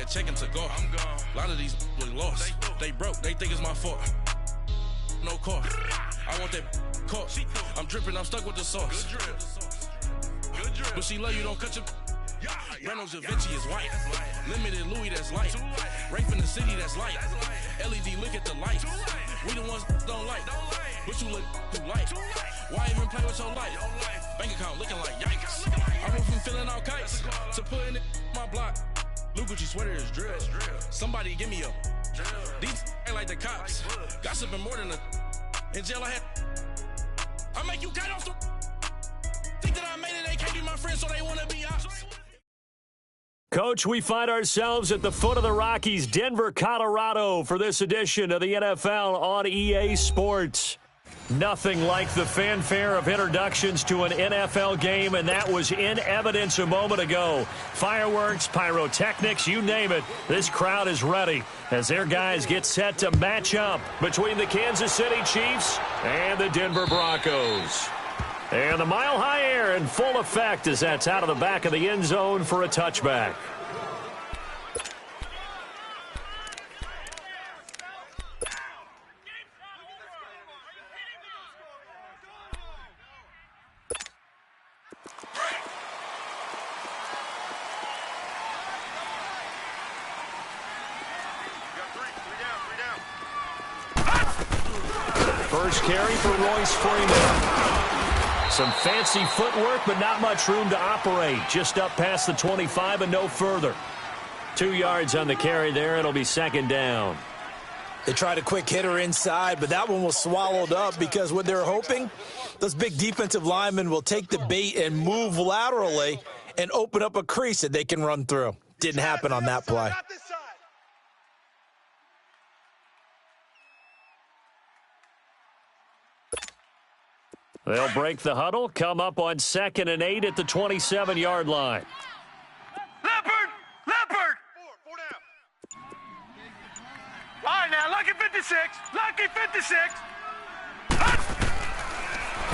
that check to go. I'm gone. A lot of these look lost. They broke. They think it's my fault. No car. I want that caught. I'm dripping. I'm stuck with the sauce. Good drip. Good drip. But she love you. Don't cut your. Reynolds Da Vinci is white. Limited Louis, that's light. Rape in the city, that's light. LED, look at the light. We the ones don't like. But you look too light. Why even play with your life? Bank account looking like yikes. I went from filling out kites to putting it in my block. Luke Gucci sweater is drill. Somebody give me a. These ain't like the cops. Gossiping more than a. In jail I had. I make you cut off the. Think that I made it, they can't be my friends, so they wanna be out. Coach, we find ourselves at the foot of the Rockies, Denver, Colorado, for this edition of the NFL on EA Sports. Nothing like the fanfare of introductions to an NFL game, and that was in evidence a moment ago. Fireworks, pyrotechnics, you name it. This crowd is ready as their guys get set to match up between the Kansas City Chiefs and the Denver Broncos. And the mile-high air in full effect as that's out of the back of the end zone for a touchback. First carry for Royce Freeman. Some fancy footwork, but not much room to operate. Just up past the 25 and no further. 2 yards on the carry there. It'll be second down. They tried a quick hitter inside, but that one was swallowed up because what they're hoping, those big defensive linemen will take the bait and move laterally and open up a crease that they can run through. Didn't happen on that play. They'll break the huddle, come up on 2nd and 8 at the 27-yard line. Leopard! Leopard! Four down. All right, now, lucky 56. Lucky 56.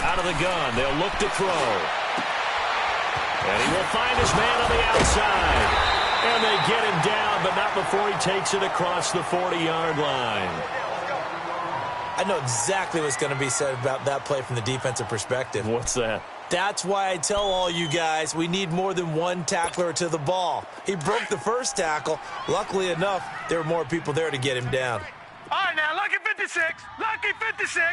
Out of the gun, they'll look to throw. And he will find his man on the outside. And they get him down, but not before he takes it across the 40-yard line. I know exactly what's going to be said about that play from the defensive perspective. What's that? That's why I tell all you guys we need more than one tackler to the ball. He broke the first tackle. Luckily enough, there were more people there to get him down. All right, now, lucky 56. Lucky 56.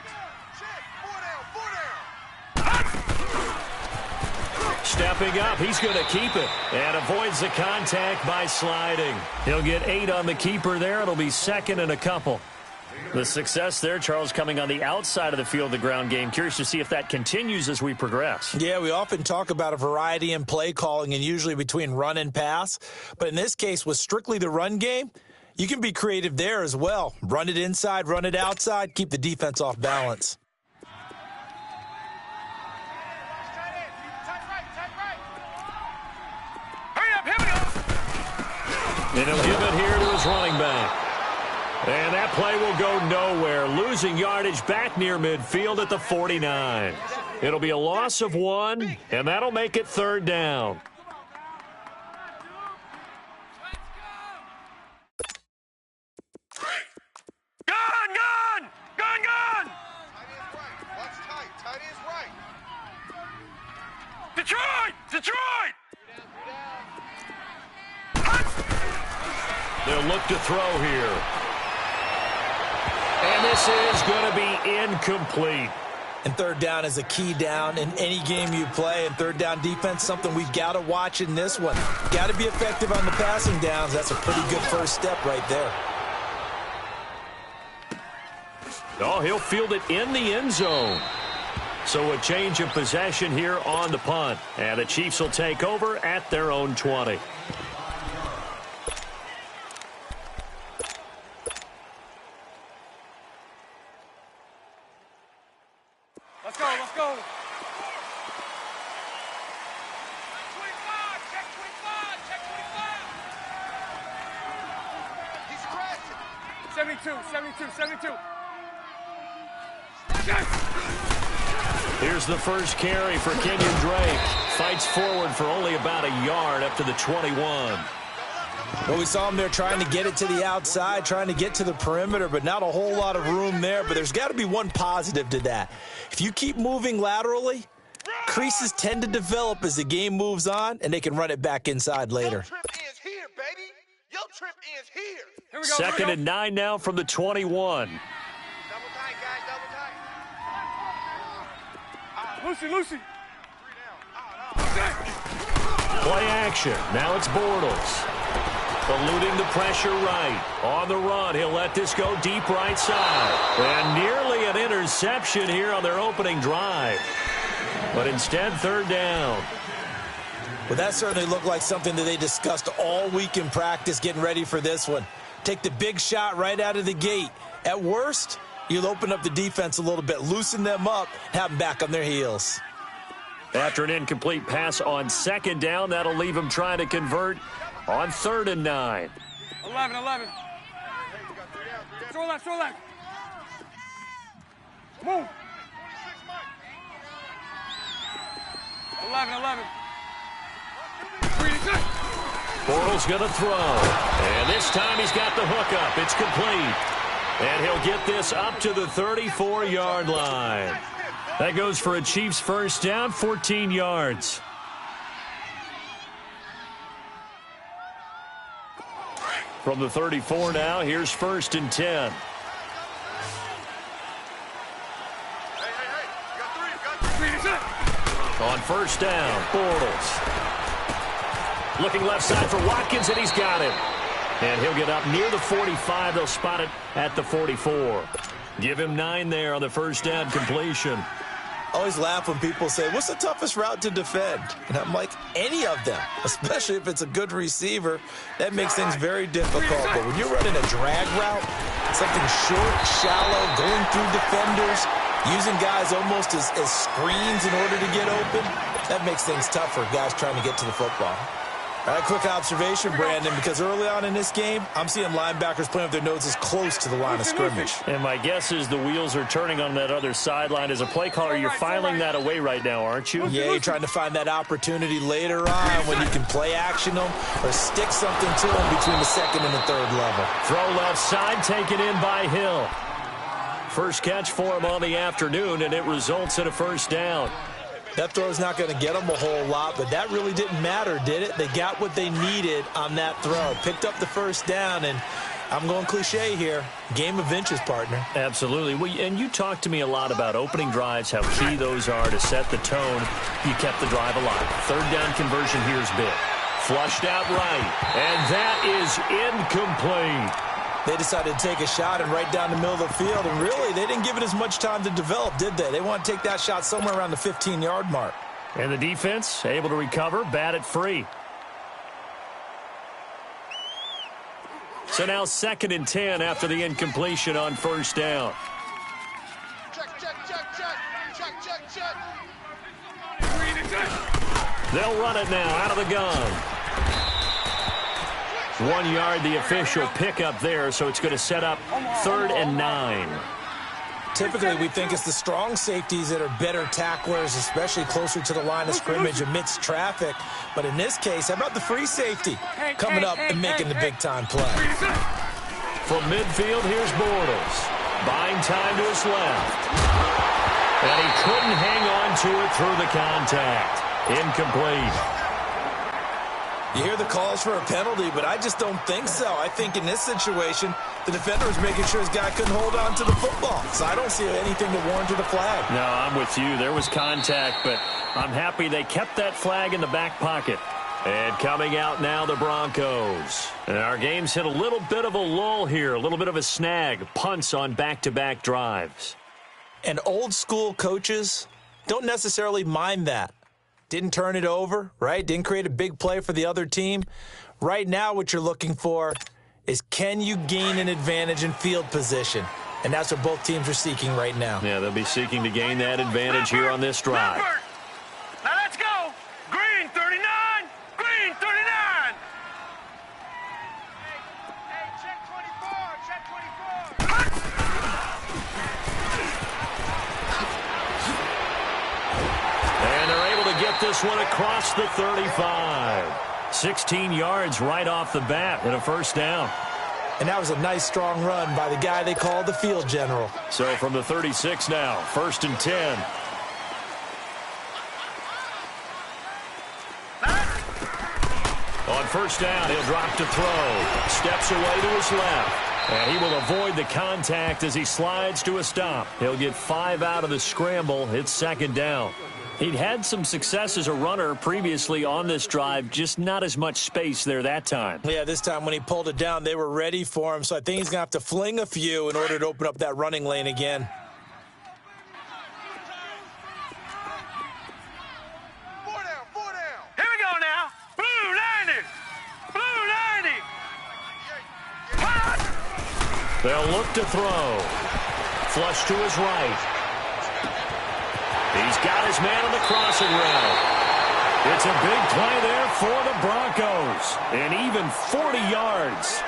Stepping up, he's going to keep it and avoids the contact by sliding. He'll get 8 on the keeper there. It'll be 2nd and a couple. The success there, Charles, coming on the outside of the field, the ground game. Curious to see if that continues as we progress. Yeah, we often talk about a variety in play calling and usually between run and pass. But in this case, with strictly the run game, you can be creative there as well. Run it inside, run it outside, keep the defense off balance. Hurry up, here we go. And he'll give it here to his running back. And that play will go nowhere, losing yardage back near midfield at the 49. It'll be a loss of 1, and that'll make it 3rd down. Gun, gun! Gun, gun! Watch tight. Tight is right. Detroit! Detroit! They'll look to throw here. And this is going to be incomplete. And 3rd down is a key down in any game you play. And 3rd down defense, something we've got to watch in this one. Got to be effective on the passing downs. That's a pretty good first step right there. Oh, he'll field it in the end zone. So a change of possession here on the punt. And the Chiefs will take over at their own 20. Let's go, let's go. Check 25, check 25. He's crashing. 72. Here's the first carry for Kenyon Drake. Fights forward for only about a yard up to the 21. Well, we saw him there trying to get it to the outside, trying to get to the perimeter, but not a whole lot of room there. But there's got to be one positive to that. If you keep moving laterally, creases tend to develop as the game moves on, and they can run it back inside later. Your trip ends here, baby. Your trip ends here. Here we go. Second and 9 now from the 21. Double tight, guys. Double tight. Lucy. 3 down. Play action. Now it's Bortles. Eluding the pressure right. On the run, he'll let this go deep right side. And nearly an interception here on their opening drive. But instead, third down. Well, that certainly looked like something that they discussed all week in practice getting ready for this one. Take the big shot right out of the gate. At worst, you'll open up the defense a little bit, loosen them up, have them back on their heels. After an incomplete pass on second down, that'll leave him trying to convert on 3rd and 9. 11. Throw left. Move. 11. Bortles going to throw. And this time he's got the hook up. It's complete. And he'll get this up to the 34-yard line. That goes for a Chiefs first down, 14 yards. From the 34 now, here's 1st and 10. Hey. You got 3. On first down, Bortles. Looking left side for Watkins, and he's got him. And he'll get up near the 45. They'll spot it at the 44. Give him 9 there on the first down completion. I always laugh when people say, what's the toughest route to defend? And I'm like, any of them, especially if it's a good receiver. That makes things very difficult. But when you're running a drag route, something short, shallow, going through defenders, using guys almost as screens in order to get open, that makes things tough for guys trying to get to the football. All right, quick observation, Brandon, because early on in this game, I'm seeing linebackers playing with their noses close to the line of scrimmage. And my guess is the wheels are turning on that other sideline. As a play caller, you're filing that away right now, aren't you? Yeah, you're trying to find that opportunity later on when you can play action them or stick something to them between the 2nd and the 3rd level. Throw left side, taken in by Hill. First catch for him on the afternoon, and it results in a first down. That throw's not going to get them a whole lot, but that really didn't matter, did it? They got what they needed on that throw. Picked up the first down, and I'm going cliche here. Game of inches, partner. Absolutely. Well, and you talked to me a lot about opening drives, how key those are to set the tone. You kept the drive alive. Third down conversion here's big. Flushed out right, and that is incomplete. They decided to take a shot and right down the middle of the field, and really, they didn't give it as much time to develop, did they? They want to take that shot somewhere around the 15-yard mark. And the defense able to recover, bat it free. So now 2nd and 10 after the incompletion on first down. Check. They'll run it now out of the gun. 1 yard, the official pickup there, so it's going to set up 3rd and 9. Typically, we think it's the strong safeties that are better tacklers, especially closer to the line of scrimmage amidst traffic. But in this case, how about the free safety coming up and making the big-time play? From midfield, here's Bortles. Buying time to his left. And he couldn't hang on to it through the contact. Incomplete. You hear the calls for a penalty, but I just don't think so. I think in this situation, the defender was making sure his guy couldn't hold on to the football. So I don't see anything that warranted a flag. No, I'm with you. There was contact, but I'm happy they kept that flag in the back pocket. And coming out now, the Broncos. And our game's hit a little bit of a lull here, a little bit of a snag. Punts on back-to-back drives. And old school coaches don't necessarily mind that. Didn't turn it over, right? Didn't create a big play for the other team. Right now, what you're looking for is can you gain an advantage in field position? And that's what both teams are seeking right now. Yeah, they'll be seeking to gain that advantage here on this drive. Now let's go. Green 39. Green 39. Hey, check 24. Check 24. And they're able to get this one across the 35. 16 yards right off the bat and a first down. And that was a nice, strong run by the guy they call the field general. So from the 36 now, 1st and 10. On first down, he'll drop to throw. Steps away to his left. And he will avoid the contact as he slides to a stop. He'll get 5 out of the scramble. It's 2nd down. He'd had some success as a runner previously on this drive, just not as much space there that time. Yeah, this time when he pulled it down, they were ready for him. So I think he's going to have to fling a few in order to open up that running lane again. Four down. Here we go now. Blue 90. Blue 90. They'll look to throw. Flush to his right. He's got his man on the crossing route. It's a big play there for the Broncos. And even 40 yards.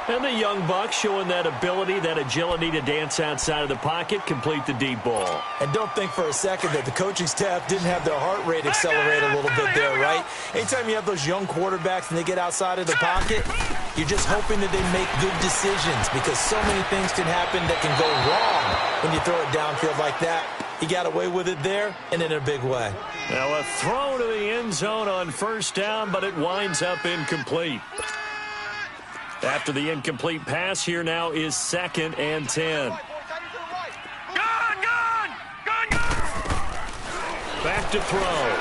And the young buck showing that ability, that agility to dance outside of the pocket, complete the deep ball. And don't think for a second that the coaching staff didn't have their heart rate accelerate a little bit there, right? Anytime you have those young quarterbacks and they get outside of the pocket, you're just hoping that they make good decisions because so many things can happen that can go wrong when you throw it downfield like that. He got away with it there and in a big way. Now a throw to the end zone on first down, but it winds up incomplete. After the incomplete pass, here now is 2nd and 10. Gun. Back to throw.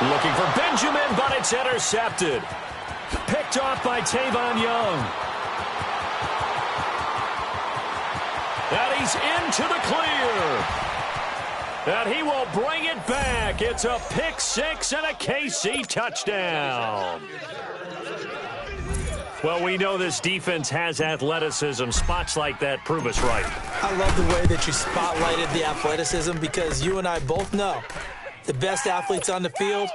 Looking for Benjamin, but it's intercepted. Picked off by Tavon Young. And he's into the clear. And he will bring it back. It's a pick six and a KC touchdown. Well, we know this defense has athleticism. Spots like that prove us right. I love the way that you spotlighted the athleticism because you and I both know the best athletes on the field,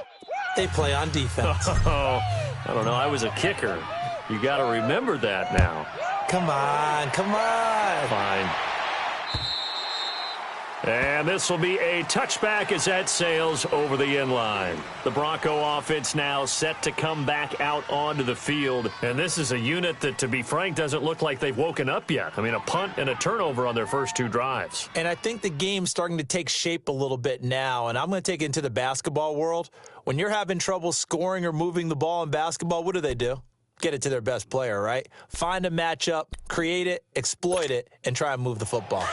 they play on defense. Oh, I don't know. I was a kicker. You got to remember that now. Come on. Fine. And this will be a touchback as that sails over the end line. The Bronco offense now set to come back out onto the field. And this is a unit that, to be frank, doesn't look like they've woken up yet. I mean, a punt and a turnover on their first 2 drives. And I think the game's starting to take shape a little bit now. And I'm going to take it into the basketball world. When you're having trouble scoring or moving the ball in basketball, what do? Get it to their best player, right? Find a matchup, create it, exploit it, and try and move the football.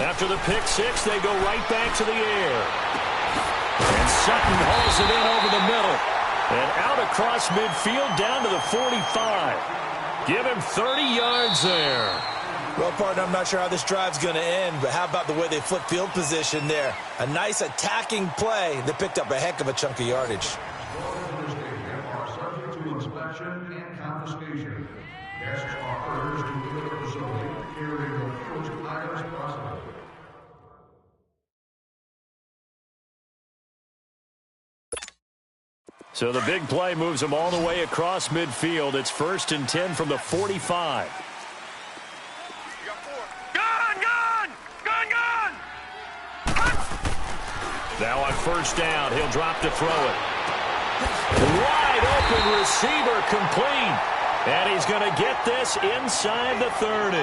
After the pick six, they go right back to the air. And Sutton hauls it in over the middle. And out across midfield down to the 45. Give him 30 yards there. Well, partner, I'm not sure how this drive's going to end, but how about the way they flip field position there? A nice attacking play that picked up a heck of a chunk of yardage. So the big play moves them all the way across midfield. It's 1st and 10 from the 45. Gun. Now on first down, he'll drop to throw it. Wide open receiver complete. And he's going to get this inside the 30.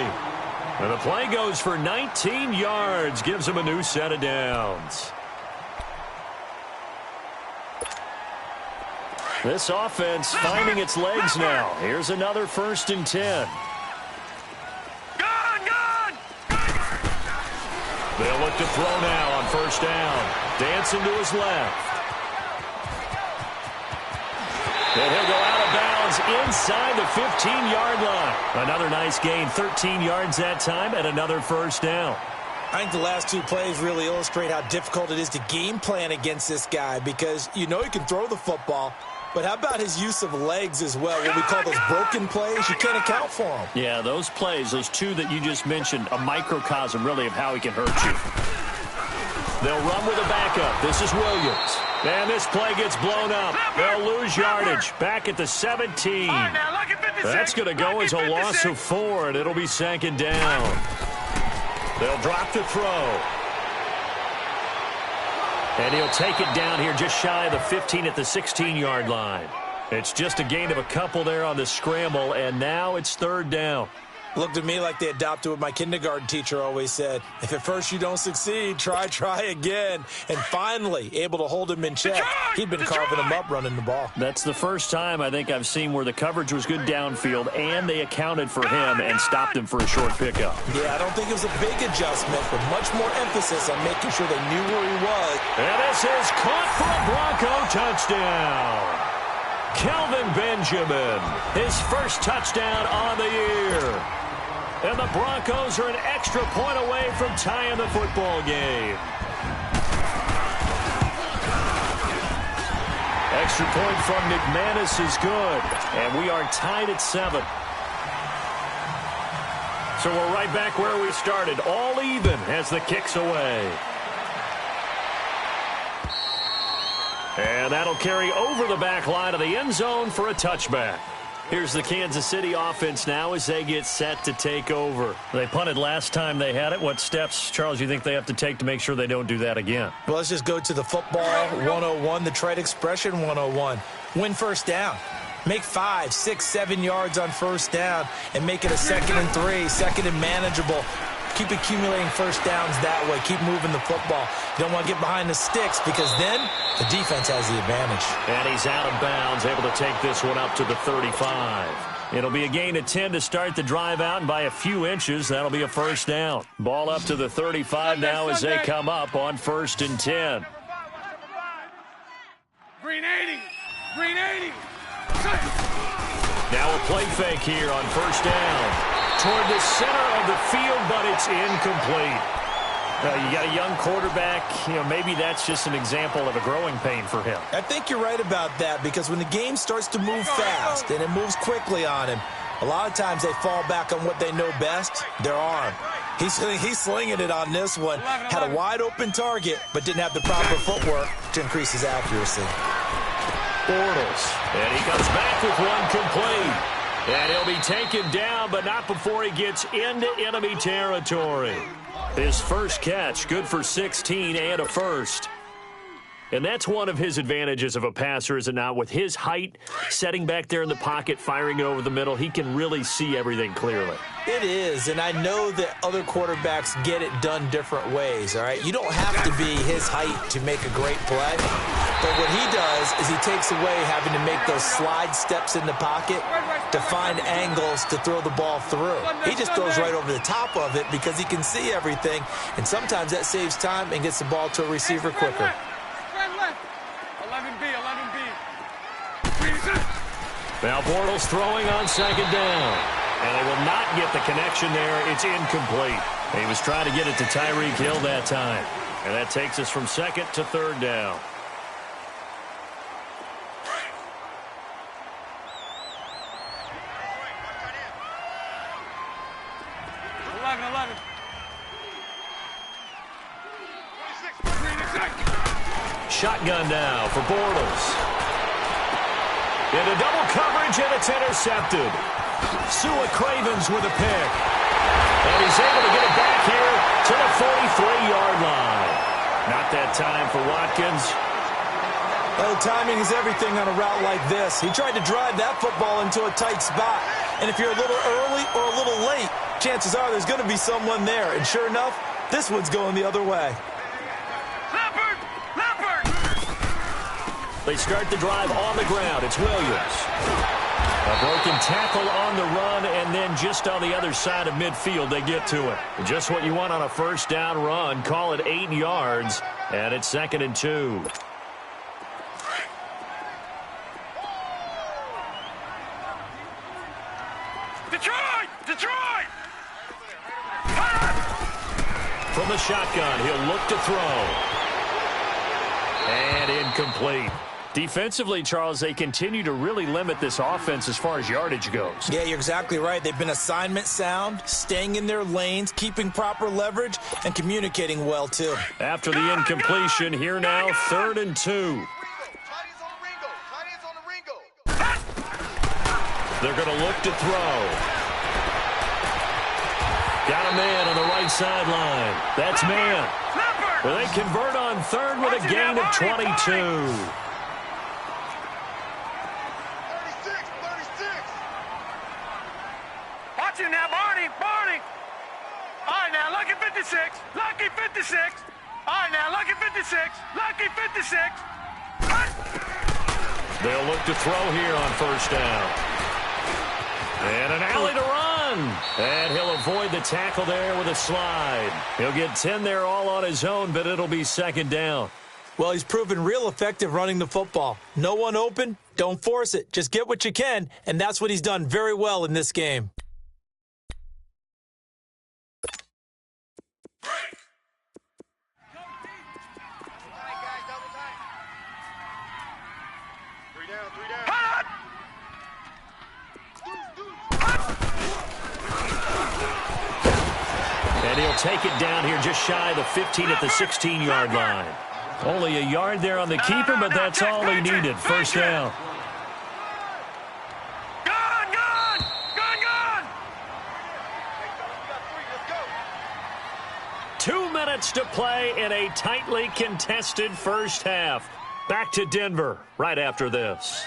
And the play goes for 19 yards. Gives him a new set of downs. This offense finding its legs now. Here's another 1st and 10. They'll look to throw now on first down. Dancing to his left. And he'll go out of bounds inside the 15-yard line. Another nice gain, 13 yards that time, and another first down. I think the last 2 plays really illustrate how difficult it is to game plan against this guy because you know he can throw the football, but how about his use of legs as well? What we call those broken plays, you can't account for them. Yeah, those plays, those 2 that you just mentioned, a microcosm really of how he can hurt you. They'll run with a backup. This is Williams. And this play gets blown up. They'll lose yardage. Back at the 17. That's going to go as a loss of 4, and it'll be 2nd down. They'll drop the throw. And he'll take it down here just shy of the 15 at the 16-yard line. It's just a gain of a couple there on the scramble, and now it's third down. Looked at me like they adopted what my kindergarten teacher always said. If at first you don't succeed, try again. And finally, able to hold him in check. He'd been carving him up running the ball. That's the first time I think I've seen where the coverage was good downfield, and they accounted for him and stopped him for a short pickup. Yeah, I don't think it was a big adjustment, but much more emphasis on making sure they knew where he was. And this is caught for a Bronco touchdown. Kelvin Benjamin, his first touchdown on the year. And the Broncos are an extra point away from tying the football game. Extra point from McManus is good. And we are tied at 7. So we're right back where we started. All even as the kick's away. And that'll carry over the back line of the end zone for a touchback. Here's the Kansas City offense now as they get set to take over. They punted last time they had it. What steps, Charles, you think they have to take to make sure they don't do that again? Well, let's just go to the football 101, the trade expression 101. Win first down. Make 5, 6, 7 yards on first down and make it a 2nd and 3, 2nd and manageable. Keep accumulating first downs that way. Keep moving the football. You don't want to get behind the sticks because then the defense has the advantage. And he's out of bounds, able to take this one up to the 35. It'll be a gain of 10 to start the drive out, and by a few inches, that'll be a first down. Ball up to the 35 now as they come up on 1st and 10. Green 80. Green 80. Now a play fake here on first down. Toward the center of the field, but it's incomplete. You got a young quarterback. Maybe that's just an example of a growing pain for him. I think you're right about that because when the game starts to move fast and it moves quickly on him, a lot of times they fall back on what they know best, their arm. He's slinging it on this one. Had a wide open target, but didn't have the proper footwork to increase his accuracy. Bortles. And he comes back with one complete. And he'll be taken down, but not before he gets into enemy territory. His first catch, good for 16 and a first. And that's one of his advantages of a passer, is it not? With his height, setting back there in the pocket, firing it over the middle, he can really see everything clearly. It is, and I know that other quarterbacks get it done different ways, all right? You don't have to be his height to make a great play. But what he does is he takes away having to make those slide steps in the pocket to find angles to throw the ball through. He just throws right over the top of it because he can see everything, and sometimes that saves time and gets the ball to a receiver quicker. 11B. Now Bortles throwing on second down. And they will not get the connection there. It's incomplete. He was trying to get it to Tyreek Hill that time. And that takes us from 2nd to 3rd down. Shotgun now for Bortles. Into double coverage, and it's intercepted. Sua Cravens with a pick. And he's able to get it back here to the 43-yard line. Not that time for Watkins. Well, timing is everything on a route like this. He tried to drive that football into a tight spot. And if you're a little early or a little late, chances are there's going to be someone there. And sure enough, this one's going the other way. They start the drive on the ground. It's Williams. A broken tackle on the run, and then just on the other side of midfield, they get to it. Just what you want on a first down run. Call it 8 yards, and it's 2nd and 2. Detroit! From the shotgun, he'll look to throw. And incomplete. Defensively, Charles, they continue to really limit this offense as far as yardage goes. Yeah, you're exactly right. They've been assignment sound, staying in their lanes, keeping proper leverage, and communicating well, too. After the incompletion, here now, 3rd and 2. They're going to look to throw. Got a man on the right sideline. That's man. Well, they convert on third with a gain of 22. 36. Watch him now, Barney. All right, now, lucky 56. Lucky 56. All right, now, lucky 56. Lucky 56. They'll look to throw here on first down. And an alley to run. And he'll avoid the tackle there with a slide. He'll get 10 there all on his own, but it'll be second down. Well, he's proven real effective running the football. No one open, don't force it. Just get what you can, and that's what he's done very well in this game. And he'll take it down here just shy of the 15 at the 16-yard line. Only a yard there on the keeper, but that's all he needed. First down. Gone! 2 minutes to play in a tightly contested first half. Back to Denver right after this.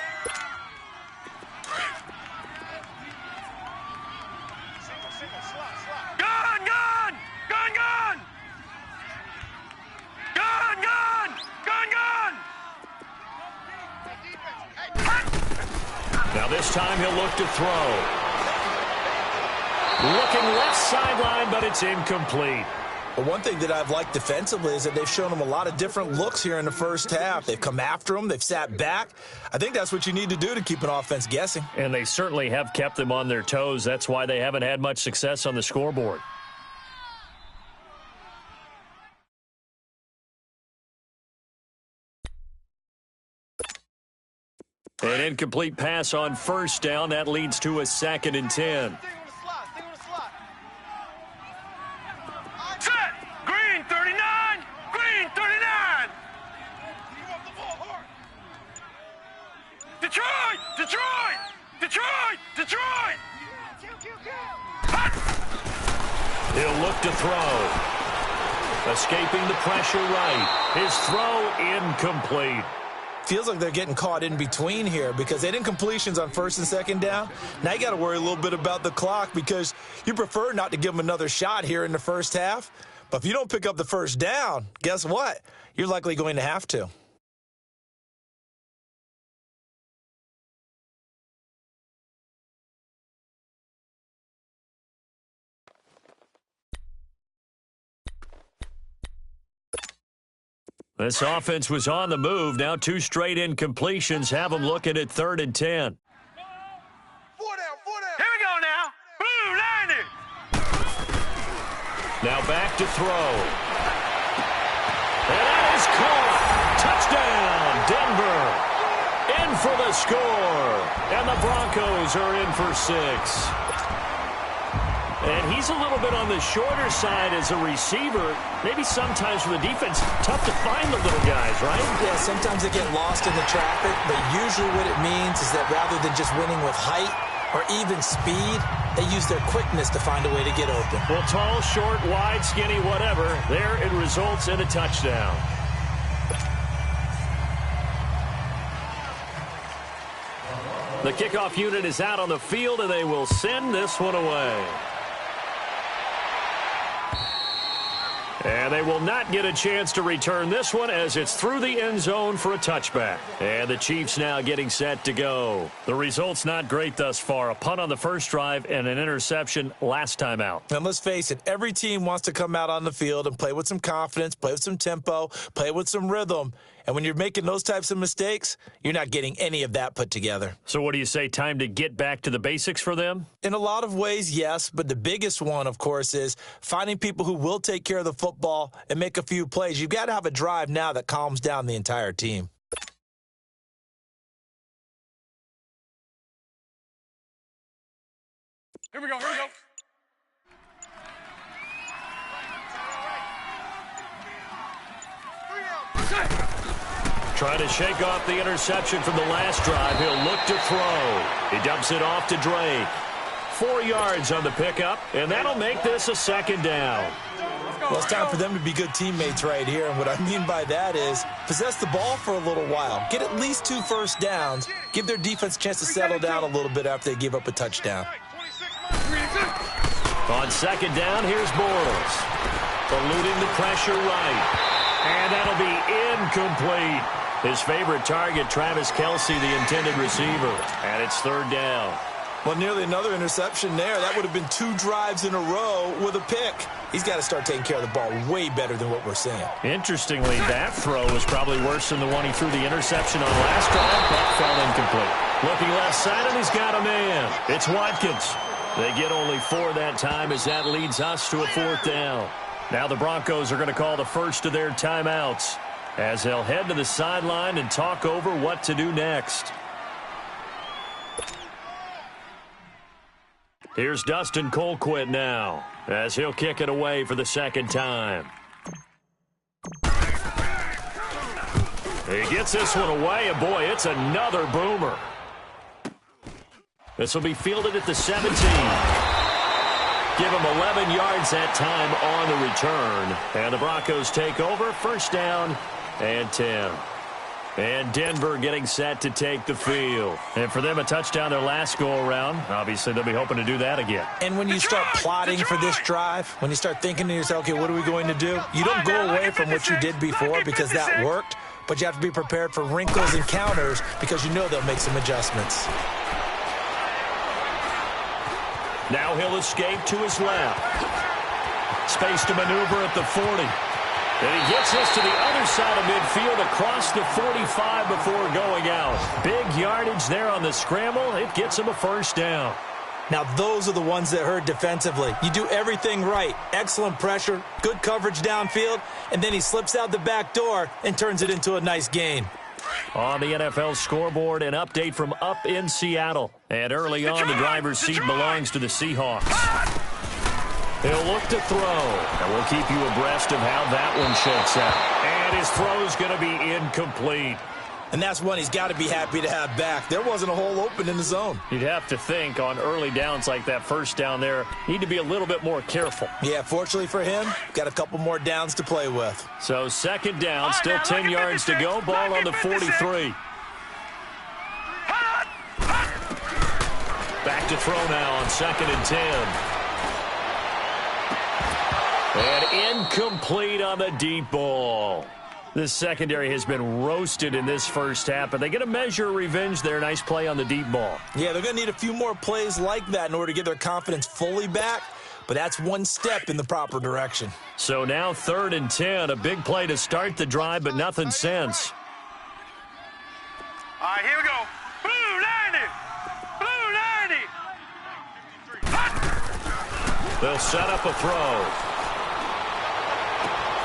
Now this time he'll look to throw. Looking left sideline, but it's incomplete. Well, one thing that I've liked defensively is that they've shown him a lot of different looks here in the first half. They've come after him. They've sat back. I think that's what you need to do to keep an offense guessing. And they certainly have kept them on their toes. That's why they haven't had much success on the scoreboard. An incomplete pass on first down. That leads to a 2nd and 10. Set! Green 39! Green 39! Detroit! He'll look to throw. Escaping the pressure right. His throw incomplete. Feels like they're getting caught in between here because they didn't completions on first and second down. Now you got to worry a little bit about the clock because you prefer not to give them another shot here in the first half. But if you don't pick up the first down, guess what? You're likely going to have to. This offense was on the move. Now 2 straight incompletions have them looking at 3rd and 10. 4 down. Here we go now. Blue landing. Now back to throw. And that is caught. Touchdown, Denver. In for the score. And the Broncos are in for 6. And he's a little bit on the shorter side as a receiver. Maybe sometimes for the defense, tough to find the little guys, right? Yeah, sometimes they get lost in the traffic, but usually what it means is that rather than just winning with height or even speed, they use their quickness to find a way to get open. Well, tall, short, wide, skinny, whatever, there it results in a touchdown. The kickoff unit is out on the field, and they will send this one away. And they will not get a chance to return this one as it's through the end zone for a touchback. And the Chiefs now getting set to go. The result's not great thus far. A punt on the first drive and an interception last time out. And let's face it, every team wants to come out on the field and play with some confidence, play with some tempo, play with some rhythm. And when you're making those types of mistakes, you're not getting any of that put together. So what do you say, time to get back to the basics for them? In a lot of ways, yes. But the biggest one, of course, is finding people who will take care of the football and make a few plays. You've got to have a drive now that calms down the entire team. Here we go. Trying to shake off the interception from the last drive. He'll look to throw. He dumps it off to Drake. 4 yards on the pickup, and that'll make this a second down. Well, it's time for them to be good teammates right here, and what I mean by that is possess the ball for a little while, get at least 2 first downs, give their defense a chance to settle down a little bit after they give up a touchdown. On second down, here's Bortles. Eluding the pressure right. And that'll be incomplete. His favorite target, Travis Kelce, the intended receiver. And it's third down. Well, nearly another interception there. That would have been 2 drives in a row with a pick. He's got to start taking care of the ball way better than what we're seeing. Interestingly, that throw was probably worse than the one he threw the interception on last drive, but fell incomplete. Looking left side, and he's got a man. It's Watkins. They get only 4 that time as that leads us to a 4th down. Now the Broncos are going to call the first of their timeouts as they'll head to the sideline and talk over what to do next. Here's Dustin Colquitt now as he'll kick it away for the second time. He gets this one away, and boy, it's another boomer. This will be fielded at the 17. Give him 11 yards that time on the return. And the Broncos take over, first down and 10. And Denver getting set to take the field. And for them, a touchdown their last go-around. Obviously, they'll be hoping to do that again. And when you start plotting for this drive, when you start thinking to yourself, okay, what are we going to do? You don't go away from what you did before because that worked, but you have to be prepared for wrinkles and counters because you know they'll make some adjustments. Now he'll escape to his left. Space to maneuver at the 40. And he gets this to the other side of midfield across the 45 before going out. Big yardage there on the scramble. It gets him a first down. Now those are the ones that hurt defensively. You do everything right. Excellent pressure, good coverage downfield, and then he slips out the back door and turns it into a nice gain. On the NFL scoreboard, an update from up in Seattle. And early on, the driver's seat belongs to the Seahawks. He'll look to throw, and we'll keep you abreast of how that one shakes out. And his throw's going to be incomplete. And that's one he's got to be happy to have back. There wasn't a hole open in the zone. You'd have to think on early downs like that first down there, need to be a little bit more careful. Yeah, fortunately for him, got a couple more downs to play with. So second down, still 10 yards to go, ball on the 43. Back to throw now on second and 10. And incomplete on the deep ball. This secondary has been roasted in this first half, but they get a measure of revenge there. Nice play on the deep ball. Yeah, they're going to need a few more plays like that in order to get their confidence fully back, but that's one step in the proper direction. So now 3rd and 10, a big play to start the drive, but nothing since. All right, here we go. Blue 90. Blue 90. They'll set up a throw.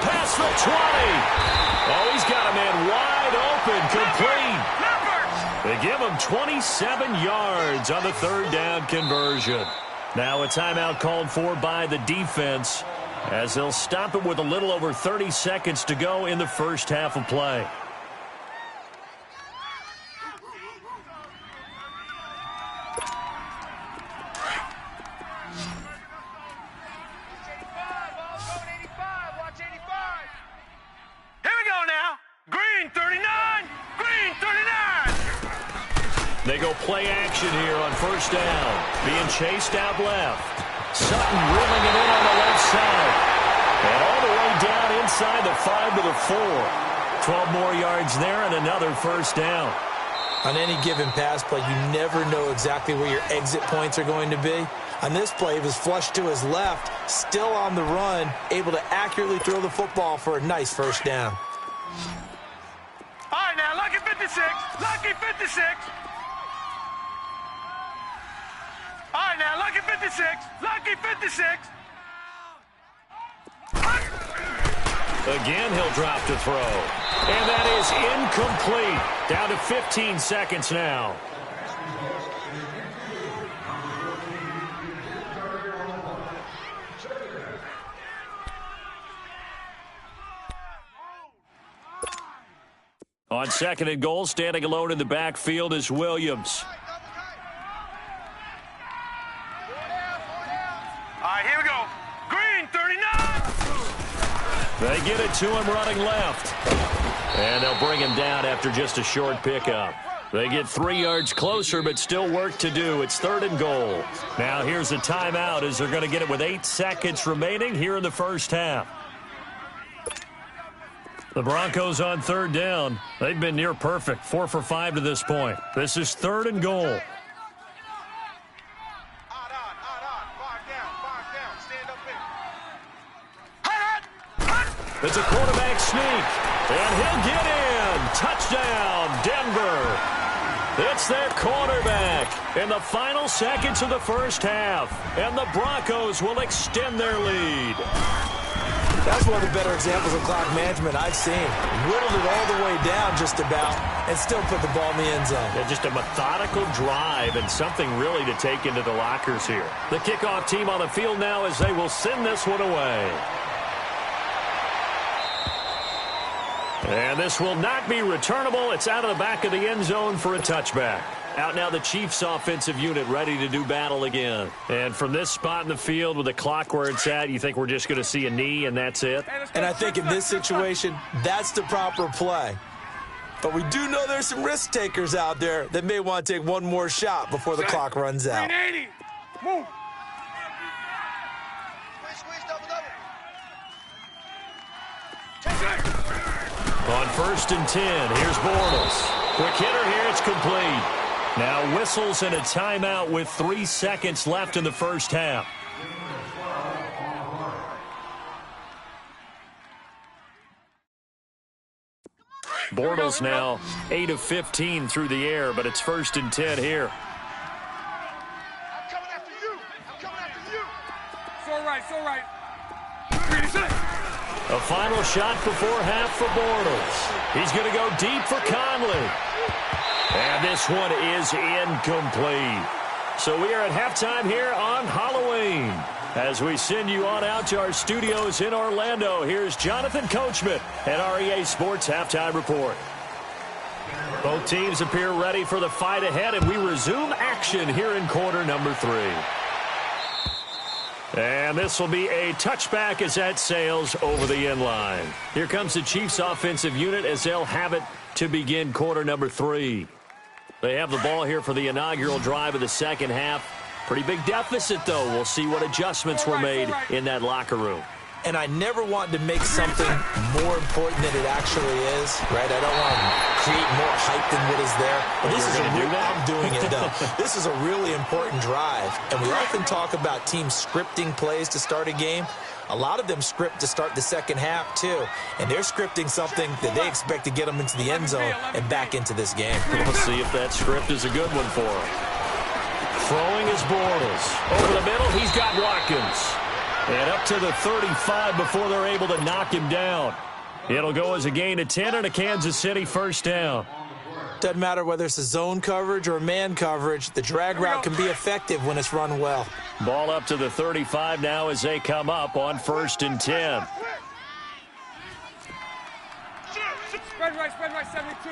Past the 20. Oh, he's got a man wide open, complete. They give him 27 yards on the 3rd down conversion. Now a timeout called for by the defense as they'll stop it with a little over 30 seconds to go in the first half of play. They go play action here on first down. Being chased out left. Sutton reeling it in on the left side. And all the way down inside the 5 to the 4. 12 more yards there and another first down. On any given pass play, you never know exactly where your exit points are going to be. On this play, it was flushed to his left, still on the run, able to accurately throw the football for a nice first down. All right, now, lucky 56. Lucky 56. All right, now, lucky 56. Lucky 56. Again, he'll drop to throw. And that is incomplete. Down to 15 seconds now. On second and goal, standing alone in the backfield is Williams. They get it to him running left. And they'll bring him down after just a short pickup. They get 3 yards closer, but still work to do. It's 3rd and goal. Now here's a timeout as they're going to get it with 8 seconds remaining here in the first half. The Broncos on 3rd down. They've been near perfect, 4 for 5 to this point. This is 3rd and goal. It's a quarterback sneak, and he'll get in. Touchdown, Denver. It's their quarterback in the final seconds of the first half, and the Broncos will extend their lead. That's one of the better examples of clock management I've seen. Whittled it all the way down just about and still put the ball in the end zone. Yeah, just a methodical drive and something really to take into the lockers here. The kickoff team on the field now as they will send this one away. And this will not be returnable. It's out of the back of the end zone for a touchback. Out now the Chiefs offensive unit ready to do battle again. And from this spot in the field with the clock where it's at, you think we're just going to see a knee and that's it? And I think in this situation, that's the proper play. But we do know there's some risk takers out there that may want to take one more shot before the clock runs out. 380. Move. Squeeze, double, double. On 1st and 10, here's Bortles. Quick hitter here, it's complete. Now whistles and a timeout with 3 seconds left in the first half. Bortles now 8 of 15 through the air, but it's 1st and 10 here. I'm coming after you. I'm coming after you. It's all right. It's all right. 36. A final shot before half for Bortles. He's going to go deep for Conley. And this one is incomplete. So we are at halftime here on Halloween. As we send you on out to our studios in Orlando, here's Jonathan Coachman at REA Sports Halftime Report. Both teams appear ready for the fight ahead, and we resume action here in quarter number 3. And this will be a touchback as that sails over the end line. Here comes the Chiefs offensive unit as they'll have it to begin quarter number 3. They have the ball here for the inaugural drive of the second half. Pretty big deficit, though. We'll see what adjustments were made in that locker room. And I never want to make something more important than it actually is, right? I don't want to create more hype than what is there. But this is I'm doing it, though. This is a really important drive. And we often talk about teams scripting plays to start a game. A lot of them script to start the second half, too. And they're scripting something that they expect to get them into the end zone and back into this game. We'll see if that script is a good one for them. Throwing is Bortles. Over the middle, he's got Watkins. And up to the 35 before they're able to knock him down. It'll go as a gain of 10 and a Kansas City first down. Doesn't matter whether it's a zone coverage or man coverage. The drag route can be effective when it's run well. Ball up to the 35 now as they come up on 1st and 10. Spread right, 72.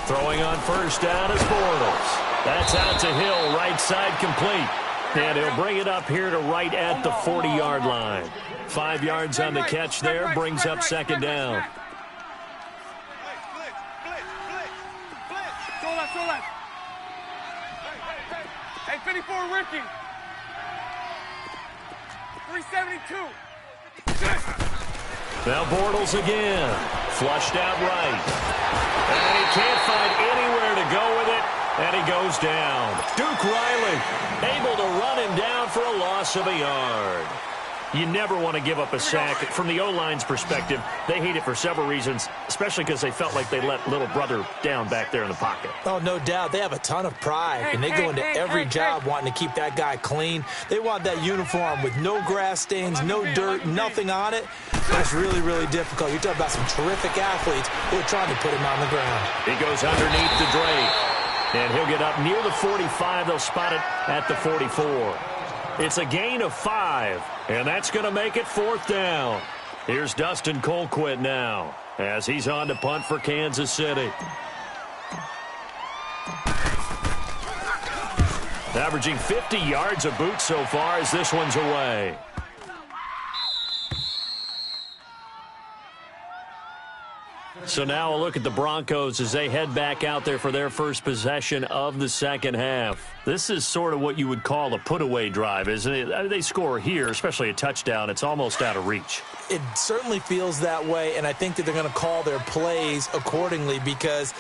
Throwing on first down is Bortles. That's out to Hill, right side complete. And he'll bring it up here to right at the 40-yard line. 5 yards on the catch there, brings up second down. Go left. Hey, 54, Ricky. 372. Now Bortles again. Flushed out right. And he can't find anywhere to go with it. And he goes down. Duke Riley able to run him down for a loss of a yard. You never want to give up a sack. From the O-line's perspective, they hate it for several reasons, especially because they felt like they let little brother down back there in the pocket. Oh, no doubt. They have a ton of pride, and they go into every job wanting to keep that guy clean. They want that uniform with no grass stains, no dirt, nothing on it. That's really, really difficult. You're talking about some terrific athletes who are trying to put him on the ground. He goes underneath the Drake, and he'll get up near the 45. They'll spot it at the 44. It's a gain of 5, and that's going to make it 4th down. Here's Dustin Colquitt now as he's on to punt for Kansas City. Averaging 50 yards a boot so far as this one's away. So now a look at the Broncos as they head back out there for their first possession of the second half. This is sort of what you would call a put-away drive, isn't it? They score here, especially a touchdown. It's almost out of reach. It certainly feels that way, and I think that they're going to call their plays accordingly because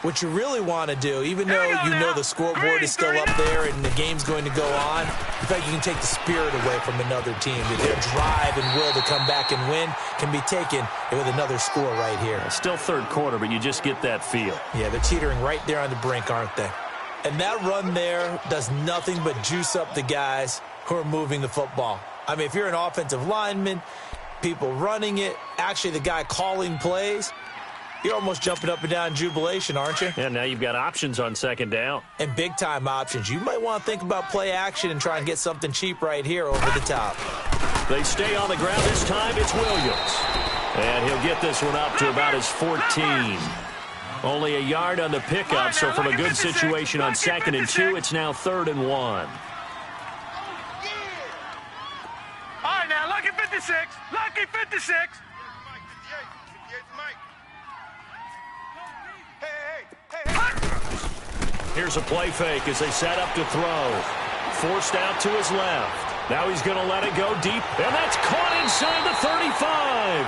what you really want to do, even though you know the scoreboard is still up there and the game's going to go on, in fact, you can take the spirit away from another team. That their drive and will to come back and win can be taken with another score right here. Still third quarter, but you just get that feel. Yeah, they're teetering right there on the brink, aren't they? And that run there does nothing but juice up the guys who are moving the football. I mean, if you're an offensive lineman, people running it, actually the guy calling plays, you're almost jumping up and down in jubilation, aren't you? Yeah, now you've got options on second down. And big-time options. You might want to think about play action and try and get something cheap right here over the top. They stay on the ground this time. It's Williams. And he'll get this one up to about his 14. Only a yard on the pickup, so from a good situation on 2nd and 2, it's now 3rd and 1. All right, now, lucky 56. Lucky 56. Here's a play fake as they set up to throw. Forced out to his left. Now he's going to let it go deep, and that's caught inside the 35.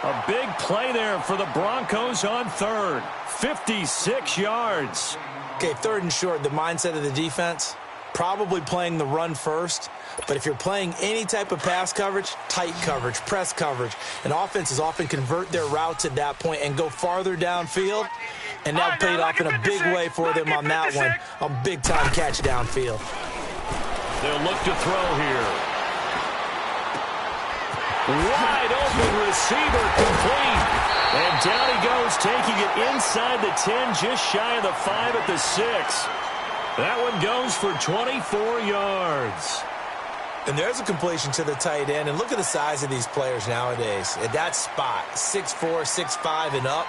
A big play there for the Broncos on 3rd. 56 yards. Okay, 3rd and short, the mindset of the defense, probably playing the run first. But if you're playing any type of pass coverage, tight coverage, press coverage, and offenses often convert their routes at that point and go farther downfield. And that paid off in a big way for them on that one. A big-time catch downfield. They'll look to throw here. Wide open receiver complete. And down he goes, taking it inside the 10, just shy of the 5 at the 6. That one goes for 24 yards. And there's a completion to the tight end. And look at the size of these players nowadays. At that spot, 6'4", 6'5", and up.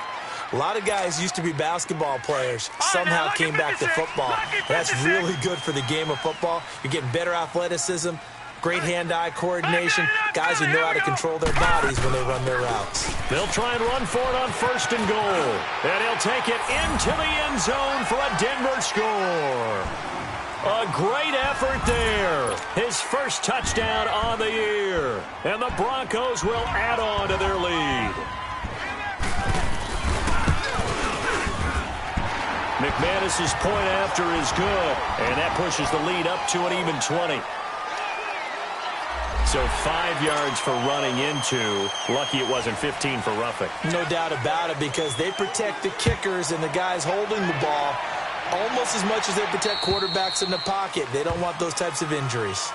A lot of guys used to be basketball players, somehow came back to football. That's really good for the game of football. You're getting better athleticism, great hand-eye coordination, guys who know how to control their bodies when they run their routes. They'll try and run for it on 1st and goal. And he'll take it into the end zone for a Denver score. A great effort there. His first touchdown on the year. And the Broncos will add on to their lead. McManus's point after is good, and that pushes the lead up to an even 20. So 5 yards for running into. Lucky it wasn't 15 for roughing. No doubt about it, because they protect the kickers and the guys holding the ball almost as much as they protect quarterbacks in the pocket. They don't want those types of injuries.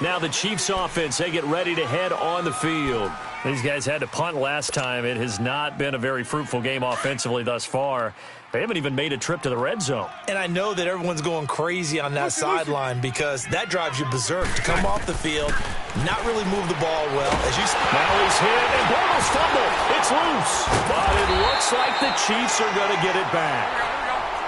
Now the Chiefs offense, they get ready to head on the field. These guys had to punt last time. It has not been a very fruitful game offensively thus far. They haven't even made a trip to the red zone. And I know that everyone's going crazy on that sideline because that drives you berserk to come off the field, not really move the ball well. Now he's hit, and Bortles fumble. It's loose. But it looks like the Chiefs are going to get it back.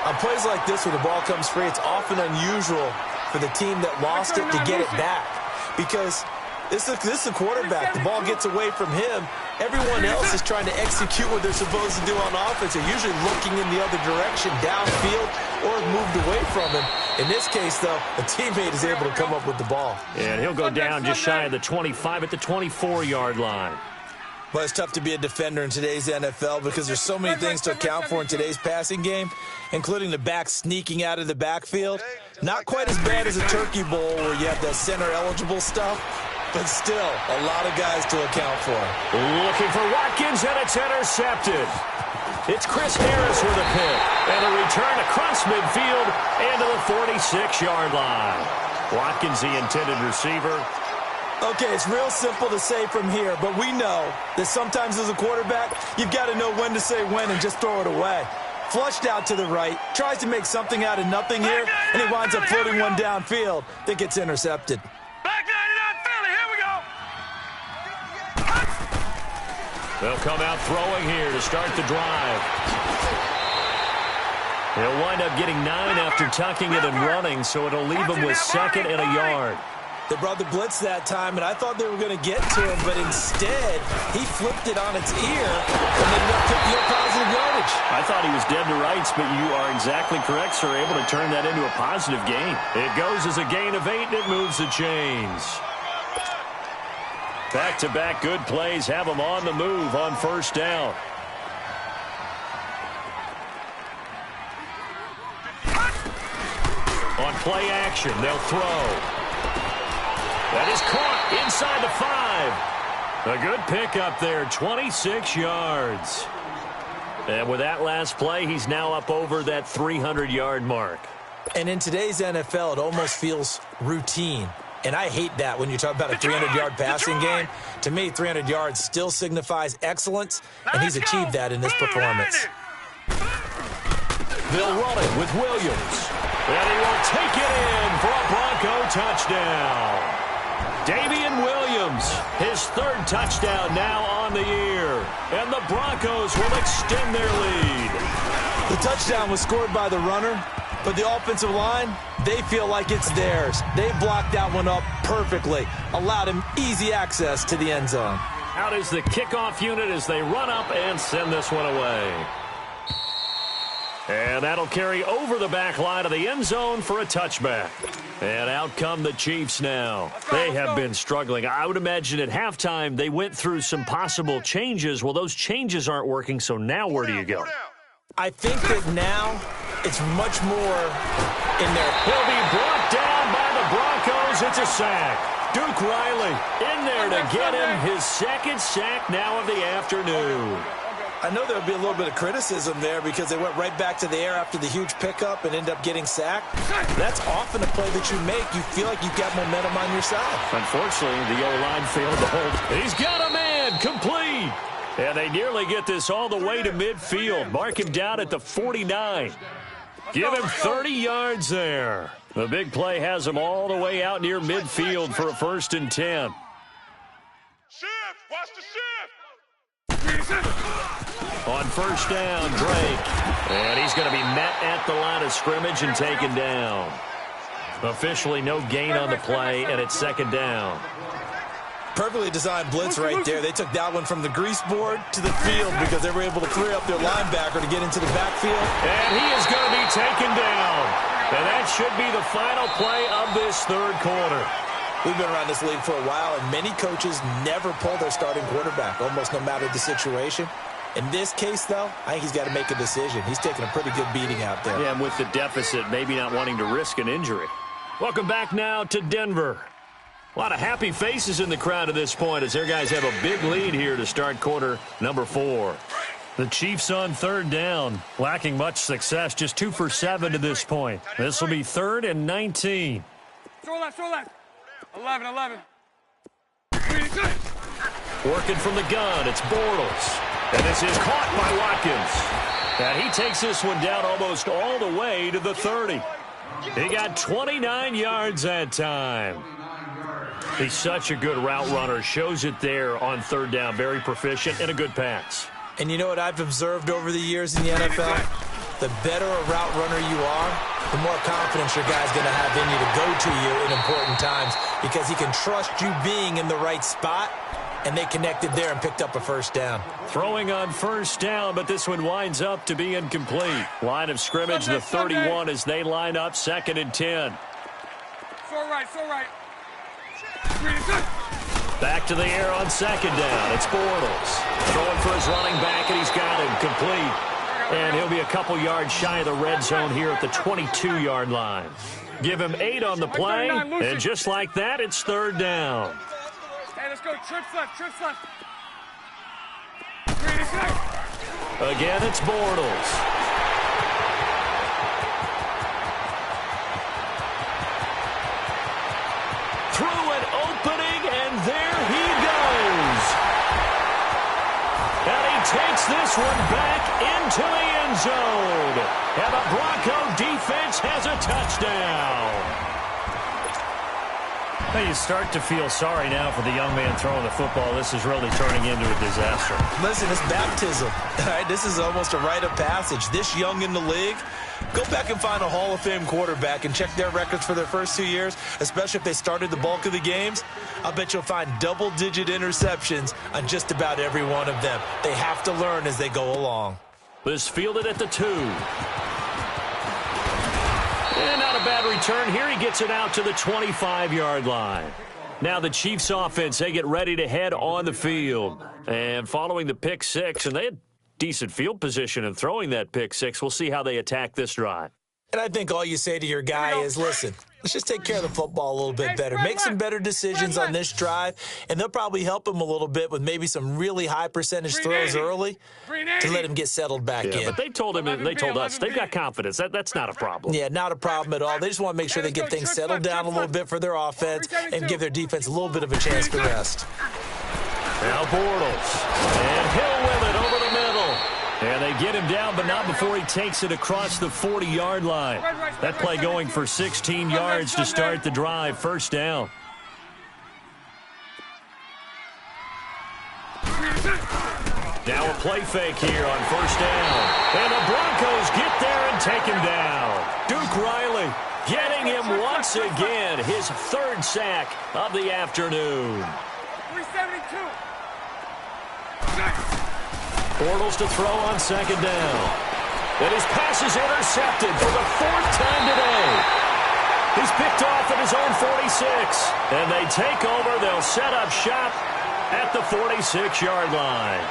On plays like this where the ball comes free, it's often unusual for the team that lost it to get it back because this is a quarterback. The ball gets away from him. Everyone else is trying to execute what they're supposed to do on offense. They're usually looking in the other direction, downfield, or moved away from him. In this case, though, a teammate is able to come up with the ball. And he'll go down just shy of the 25 at the 24-yard line. But it's tough to be a defender in today's NFL because there's so many things to account for in today's passing game, including the back sneaking out of the backfield. Not quite as bad as a turkey bowl where you have that center-eligible stuff, but still a lot of guys to account for. Looking for Watkins, and it's intercepted. It's Chris Harris with a pick, and a return across midfield and to the 46-yard line. Watkins, the intended receiver. Okay, it's real simple to say from here, but we know that sometimes as a quarterback, you've got to know when to say when and just throw it away. Flushed out to the right, tries to make something out of nothing here, and he winds up floating one downfield that gets intercepted. Back 99 Philly, here we go. They'll come out throwing here to start the drive. They'll wind up getting 9 after tucking it and running, so it'll leave them with 2nd and a yard. They brought the blitz that time, and I thought they were going to get to him, but instead, he flipped it on its ear, and ended up picking up positive yardage. I thought he was dead to rights, but you are exactly correct, sir. Able to turn that into a positive gain. It goes as a gain of 8, and it moves the chains. Back-to-back good plays have them on the move on first down. On play action, they'll throw. That is caught inside the 5. A good pickup there, 26 yards. And with that last play, he's now up over that 300-yard mark. And in today's NFL, it almost feels routine. And I hate that when you talk about a 300-yard passing game. To me, 300 yards still signifies excellence, and he's achieved that in this performance. They'll run it with Williams. And he will take it in for a Bronco touchdown. Damian Williams, his 3rd touchdown now on the year. And the Broncos will extend their lead. The touchdown was scored by the runner, but the offensive line, they feel like it's theirs. They blocked that one up perfectly, allowed him easy access to the end zone. Out is the kickoff unit as they run up and send this one away. And that'll carry over the back line of the end zone for a touchback. And out come the Chiefs now. They have been struggling. I would imagine at halftime they went through some possible changes. Well, those changes aren't working, so now where do you go? I think that now it's much more in there. He'll be brought down by the Broncos. It's a sack. Duke Riley in there to get him his 2nd sack now of the afternoon. I know there'll be a little bit of criticism there because they went right back to the air after the huge pickup and ended up getting sacked. That's often a play that you make. You feel like you've got momentum on your side. Unfortunately, the O-line failed to hold. He's got a man complete. And they nearly get this all the way to midfield. Mark him down at the 49. Give him 30 yards there. The big play has him all the way out near midfield for a 1st and 10. Shift! Watch the shift! On first down, Drake. And he's going to be met at the line of scrimmage and taken down. Officially no gain on the play, and it's 2nd down. Perfectly designed blitz right there. They took that one from the grease board to the field because they were able to free up their linebacker to get into the backfield. And he is going to be taken down. And that should be the final play of this 3rd quarter. We've been around this league for a while, and many coaches never pull their starting quarterback, almost no matter the situation. In this case, though, I think he's got to make a decision. He's taking a pretty good beating out there. Yeah, and with the deficit, maybe not wanting to risk an injury. Welcome back now to Denver. A lot of happy faces in the crowd at this point as their guys have a big lead here to start quarter number 4. The Chiefs on 3rd down, lacking much success, just 2 for 7 to this point. This will be 3rd and 19. Throw left, throw left. 11. Working from the gun, it's Bortles. And this is caught by Watkins. And he takes this one down almost all the way to the 30. He got 29 yards that time. He's such a good route runner. Shows it there on 3rd down. Very proficient and a good pass. And you know what I've observed over the years in the NFL? The better a route runner you are, the more confidence your guy's going to have in you to go to you in important times because he can trust you being in the right spot. And they connected there and picked up a 1st down. Throwing on 1st down, but this one winds up to be incomplete. Line of scrimmage, the 31 as they line up 2nd and 10. So right. Back to the air on 2nd down. It's Bortles. Throwing for his running back, and he's got him complete. And he'll be a couple yards shy of the red zone here at the 22-yard line. Give him 8 on the play, and just like that, it's 3rd down. Hey, let's go. Trips left. Again, it's Bortles. Through an opening, and there he goes. And he takes this one back into the end zone. And the Bronco defense has a touchdown. Well, you start to feel sorry now for the young man throwing the football. This is really turning into a disaster. Listen, it's baptism. All right, this is almost a rite of passage. This young in the league, go back and find a Hall of Fame quarterback and check their records for their first 2 years, especially if they started the bulk of the games. I'll bet you'll find double-digit interceptions on just about every one of them. They have to learn as they go along. This fielded at the 2. And not a bad return here. He gets it out to the 25-yard line. Now the Chiefs offense, they get ready to head on the field. And following the pick 6, and they had decent field position in throwing that pick 6. We'll see how they attack this drive. And I think all you say to your guy is, listen, let's just take care of the football a little bit better. Make some better decisions on this drive, and they'll probably help him a little bit with maybe some really high percentage throws early to let him get settled back in. But they told him, and they told us, they've got confidence. That's not a problem. Yeah, not a problem at all. They just want to make sure they get things settled down a little bit for their offense and give their defense a little bit of a chance to rest. Now Bortles, and Hill with it over the middle. And they get him down, but not before he takes it across the 40-yard line. That play going for 16 yards to start the drive. First down. Now a play fake here on first down. And the Broncos get there and take him down. Duke Riley getting him once again, his 3rd sack of the afternoon. 372. Bortles to throw on second down. And his pass is intercepted for the 4th time today. He's picked off at his own 46. And they take over. They'll set up shop at the 46-yard line.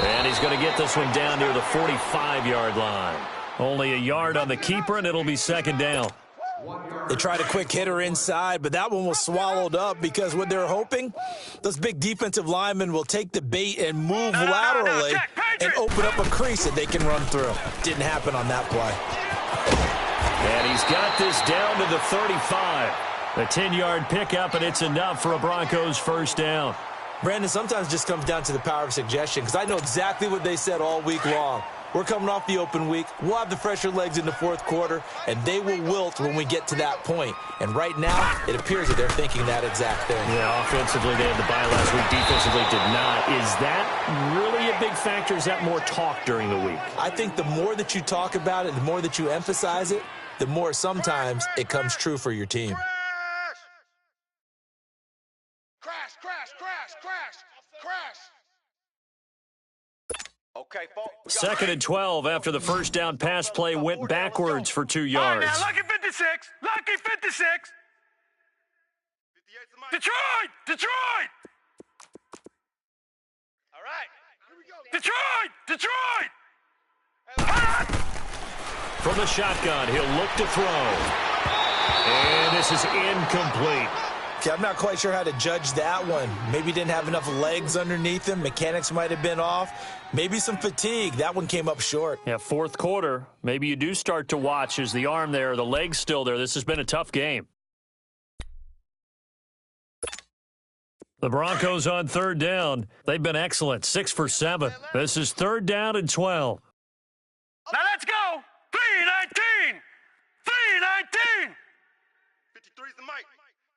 And he's going to get this one down near the 45-yard line. Only a yard on the keeper, and it'll be second down. They tried a quick hitter inside, but that one was swallowed up because what they're hoping, those big defensive linemen will take the bait and move laterally and open up a crease that they can run through. Didn't happen on that play. And he's got this down to the 35. A 10-yard pickup, and it's enough for a Broncos first down. Brandon, sometimes it just comes down to the power of suggestion because I know exactly what they said all week long. We're coming off the open week. We'll have the fresher legs in the 4th quarter, and they will wilt when we get to that point. And right now, it appears that they're thinking that exact thing. Yeah, offensively, they had the bye last week. Defensively, did not. Is that really a big factor? Is that more talk during the week? I think the more that you talk about it, the more that you emphasize it, the more sometimes it comes true for your team. Okay, folks. 2nd and 12 after the first down pass play went backwards for 2 yards. All right, now, lucky 56. Lucky 56. Detroit! Detroit! All right. Here we go. Detroit! Detroit! From the shotgun, he'll look to throw. And this is incomplete. Okay, I'm not quite sure how to judge that one. Maybe didn't have enough legs underneath him. Mechanics might have been off. Maybe some fatigue. That one came up short. Yeah, 4th quarter. Maybe you do start to watch. Is the arm there, the leg's still there? This has been a tough game. The Broncos on 3rd down. They've been excellent, 6 for 7. This is 3rd down and 12. Now let's go. 319. 319. 53 is the mic.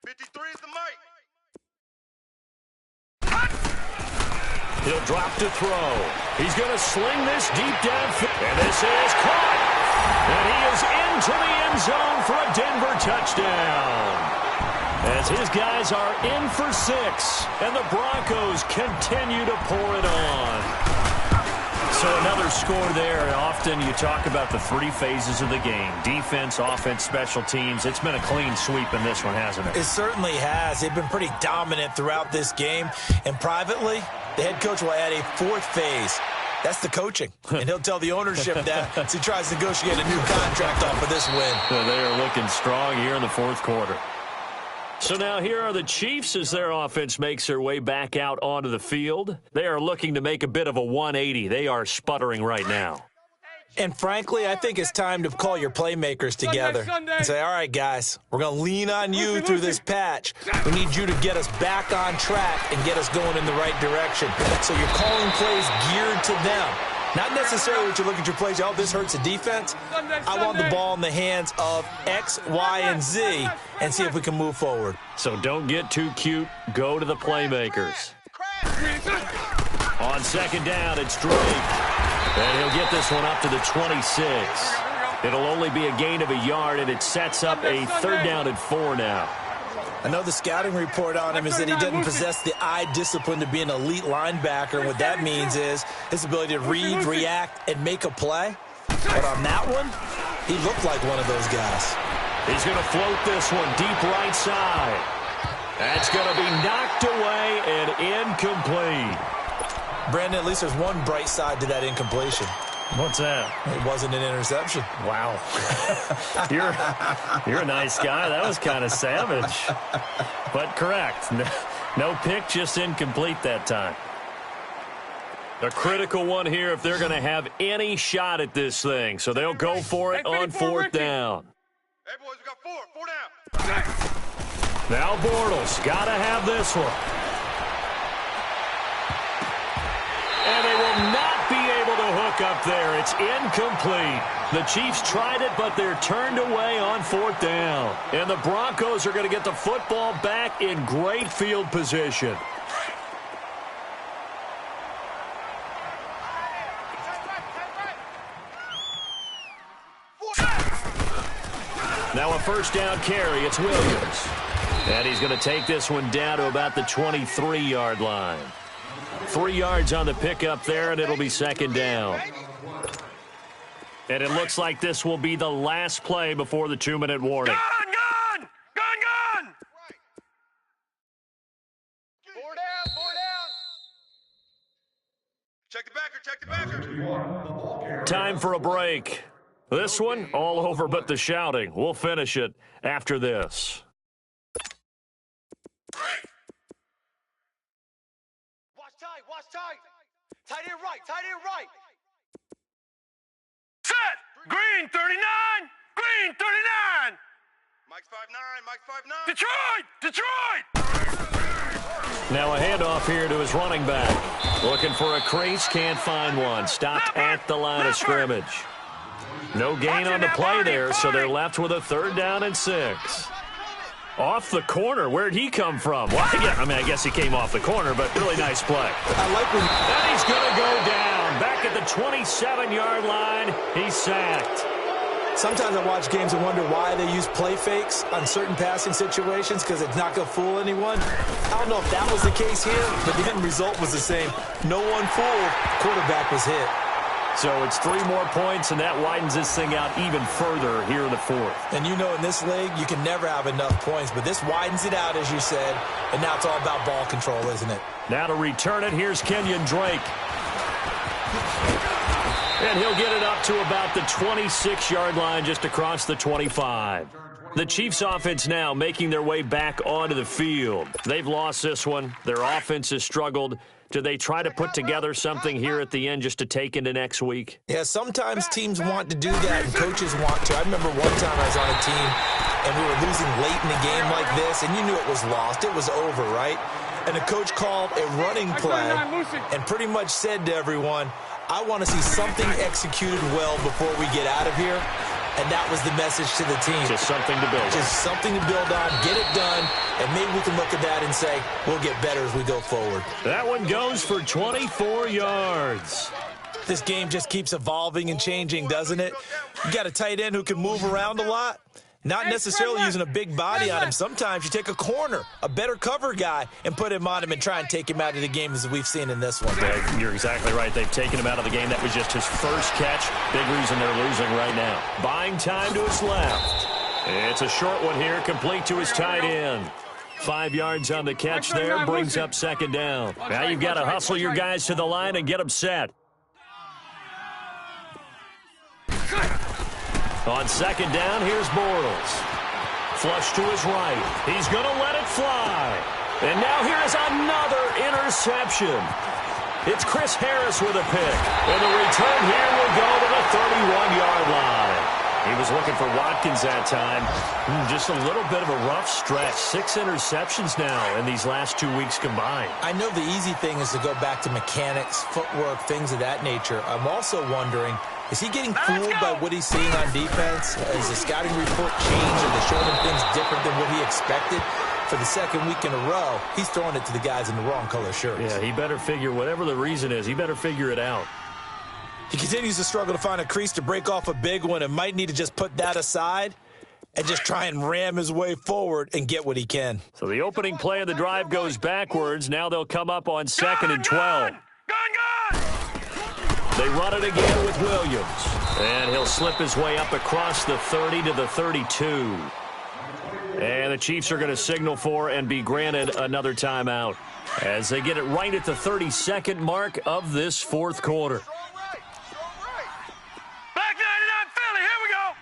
53 is the mic. He'll drop to throw. He's going to sling this deep downfield. And this is caught. And he is into the end zone for a Denver touchdown. As his guys are in for 6. And the Broncos continue to pour it on. So another score there. Often you talk about the 3 phases of the game. Defense, offense, special teams. It's been a clean sweep in this one, hasn't it? It certainly has. They've been pretty dominant throughout this game. And privately, the head coach will add a 4th phase. That's the coaching. And he'll tell the ownership that as he tries to negotiate a new contract off of this win. So they are looking strong here in the 4th quarter. So now here are the Chiefs as their offense makes their way back out onto the field. They are looking to make a bit of a 180. They are sputtering right now. And frankly, I think it's time to call your playmakers together and say, all right, guys, we're going to lean on you through this patch. We need you to get us back on track and get us going in the right direction. So you're calling plays geared to them. Not necessarily that you look at your plays, oh, this hurts the defense. I want the ball in the hands of X, Y, and Z and see if we can move forward. So don't get too cute. Go to the playmakers. On second down, it's Drake. And he'll get this one up to the 26. It'll only be a gain of a yard, and it sets up a 3rd down and 4 now. I know the scouting report on him is that he doesn't possess the eye discipline to be an elite linebacker. And what that means is his ability to read, react, and make a play. But on that one, he looked like one of those guys. He's going to float this one deep right side. That's going to be knocked away and incomplete. Brandon, at least there's one bright side to that incompletion. What's that? It wasn't an interception. Wow. You're a nice guy. That was kind of savage. But correct. No pick, just incomplete that time. A critical one here if they're going to have any shot at this thing. So they'll go for it on 4th down. Hey, boys, we got 4 down. Now Bortles got to have this one. And they will not be able to hook up there. It's incomplete. The Chiefs tried it, but they're turned away on 4th down. And the Broncos are going to get the football back in great field position. Now a 1st down carry. It's Williams. And he's going to take this one down to about the 23-yard line. 3 yards on the pickup there, and it'll be 2nd down. And it looks like this will be the last play before the 2-minute warning. Gun! 4 down. Check the backer. Time for a break. This one, all over but the shouting. We'll finish it after this. Watch tight. Tight end right. Set! Green 39! Green 39! Mike's 5'9". Detroit! Now a handoff here to his running back. Looking for a crease, can't find one. Stopped at the line of scrimmage. No gain on the play there, so they're left with a 3rd down and 6. Off the corner. Where'd he come from? Well, I guess he came off the corner, but really nice play. I like when... And he's going to go down. Back at the 27-yard line. He's sacked. Sometimes I watch games and wonder why they use play fakes on certain passing situations because it's not going to fool anyone. I don't know if that was the case here, but the end result was the same. No one fooled. Quarterback was hit. So it's 3 more points, and that widens this thing out even further here in the 4th. And you know in this league, you can never have enough points, but this widens it out, as you said, and now it's all about ball control, isn't it? Now to return it, here's Kenyon Drake. And he'll get it up to about the 26-yard line, just across the 25. The Chiefs' offense now making their way back onto the field. They've lost this one. Their offense has struggled. Do they try to put together something here at the end just to take into next week? Yeah, sometimes teams want to do that, and coaches want to. I remember one time I was on a team, and we were losing late in a game like this, and you knew it was lost. It was over, right? And the coach called a running play and pretty much said to everyone, I want to see something executed well before we get out of here. And that was the message to the team. Just something to build on. Just something to build on, get it done, and maybe we can look at that and say, we'll get better as we go forward. That one goes for 24 yards. This game just keeps evolving and changing, doesn't it? You got a tight end who can move around a lot. Not necessarily using a big body on him. Sometimes you take a corner, a better cover guy, and put him on him and try and take him out of the game as we've seen in this one. Yeah, you're exactly right. They've taken him out of the game. That was just his first catch. Big reason they're losing right now. Buying time to his left. It's a short one here, complete to his tight end. 5 yards on the catch there, brings up 2nd down. Now you've got to hustle your guys to the line and get them set. On 2nd down, here's Bortles. Flush to his right. He's going to let it fly. And now here is another interception. It's Chris Harris with a pick. And the return here will go to the 31-yard line. He was looking for Watkins that time. Just a little bit of a rough stretch. 6 interceptions now in these last 2 weeks combined. I know the easy thing is to go back to mechanics, footwork, things of that nature. I'm also wondering, is he getting fooled by what he's seeing on defense? Has the scouting report changed and they're showing him things different than what he expected? For the second week in a row, he's throwing it to the guys in the wrong color shirts. Yeah, he better figure, whatever the reason is, he better figure it out. He continues to struggle to find a crease to break off a big one and might need to just put that aside and just try and ram his way forward and get what he can. So the opening play of the drive goes backwards. Now they'll come up on 2nd and 12. They run it again with Williams. And he'll slip his way up across the 30 to the 32. And the Chiefs are going to signal for and be granted another timeout as they get it right at the 32nd mark of this fourth quarter. Black 99 Philly, here we go.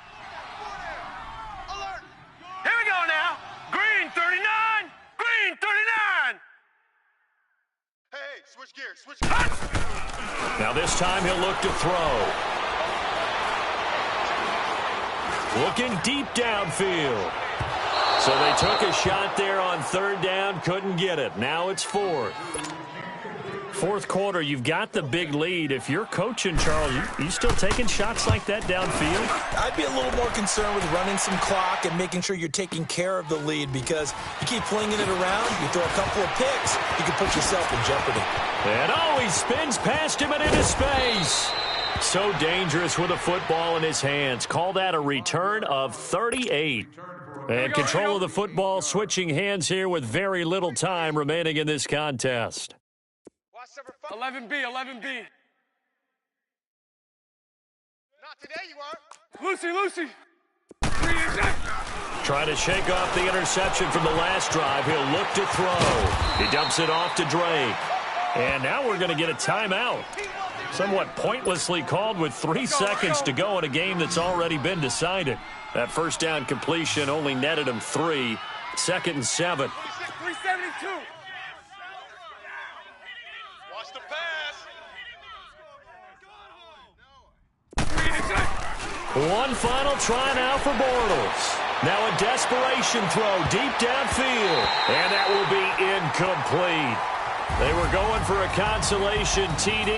Alert! Here we go now. Green 39. Green 39. Hey, switch gears, switch gears. Now this time he'll look to throw. Looking deep downfield. So they took a shot there on 3rd down, couldn't get it. Now it's 4th. Fourth quarter, you've got the big lead. If you're coaching, Charles, you still taking shots like that downfield? I'd be a little more concerned with running some clock and making sure you're taking care of the lead, because you keep flinging it around, you throw a couple of picks, you can put yourself in jeopardy. And he spins past him and into space. So dangerous with a football in his hands. Call that a return of 38. And control of the football switching hands here with very little time remaining in this contest. 11B, 11B. Not today, you are. Lucy. Trying to shake off the interception from the last drive. He'll look to throw. He dumps it off to Drake. And now we're going to get a timeout. Somewhat pointlessly called with 3 seconds to go in a game that's already been decided. That first down completion only netted him 3. 2nd and 7. 372. Watch the pass. One final try now for Bortles. Now a desperation throw deep downfield. And that will be incomplete. They were going for a consolation TD.